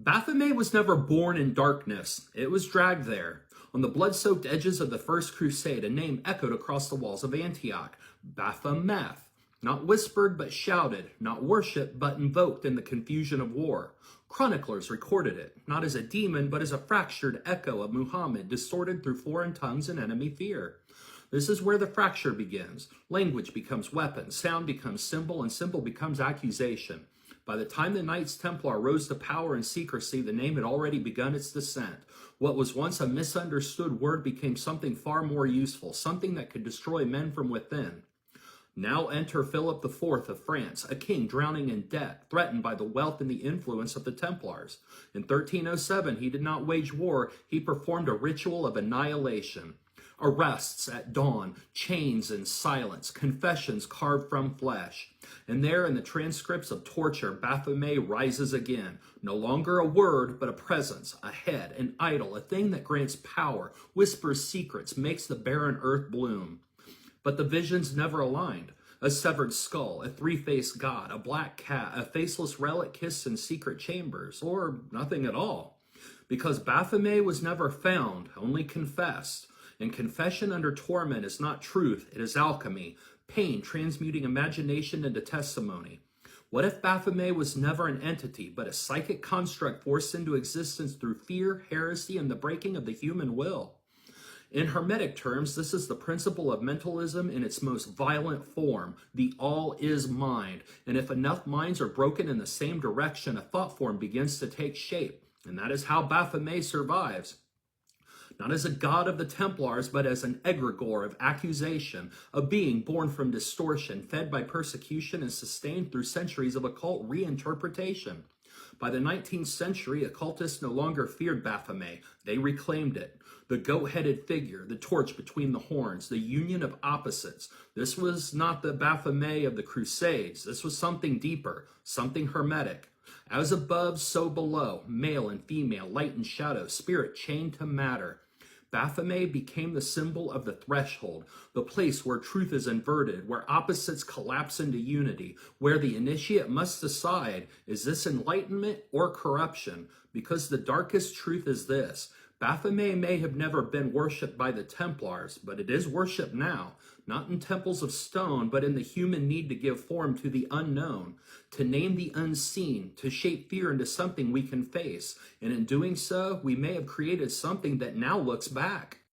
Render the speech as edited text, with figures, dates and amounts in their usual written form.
Baphomet was never born in darkness. It was dragged there. On the blood-soaked edges of the First Crusade, a name echoed across the walls of Antioch. Baphomet. Not whispered, but shouted. Not worshipped, but invoked in the confusion of war. Chroniclers recorded it, not as a demon, but as a fractured echo of Muhammad, distorted through foreign tongues and enemy fear. This is where the fracture begins. Language becomes weapon, sound becomes symbol, and symbol becomes accusation. By the time the Knights Templar rose to power and secrecy, the name had already begun its descent. What was once a misunderstood word became something far more useful, something that could destroy men from within. Now enter Philip IV of France, a king drowning in debt, threatened by the wealth and the influence of the Templars. In 1307, he did not wage war, he performed a ritual of annihilation. Arrests at dawn, chains and silence, confessions carved from flesh. And there in the transcripts of torture, Baphomet rises again. No longer a word, but a presence, a head, an idol, a thing that grants power, whispers secrets, makes the barren earth bloom. But the visions never aligned. A severed skull, a three-faced god, a black cat, a faceless relic kissed in secret chambers, or nothing at all. Because Baphomet was never found, only confessed. And confession under torment is not truth, it is alchemy, pain transmuting imagination into testimony. What if Baphomet was never an entity, but a psychic construct forced into existence through fear, heresy, and the breaking of the human will? In Hermetic terms, this is the principle of mentalism in its most violent form. The all is mind. And if enough minds are broken in the same direction, a thought form begins to take shape. And that is how Baphomet survives. Not as a god of the Templars, but as an egregore of accusation, a being born from distortion, fed by persecution, and sustained through centuries of occult reinterpretation. By the 19th century, occultists no longer feared Baphomet. They reclaimed it. The goat-headed figure, the torch between the horns, the union of opposites. This was not the Baphomet of the Crusades. This was something deeper, something hermetic. As above, so below, male and female, light and shadow, spirit chained to matter. Baphomet became the symbol of the threshold, the place where truth is inverted, where opposites collapse into unity, where the initiate must decide, is this enlightenment or corruption? Because the darkest truth is this: Baphomet may have never been worshipped by the Templars, but it is worshipped now, not in temples of stone, but in the human need to give form to the unknown, to name the unseen, to shape fear into something we can face. And in doing so, we may have created something that now looks back.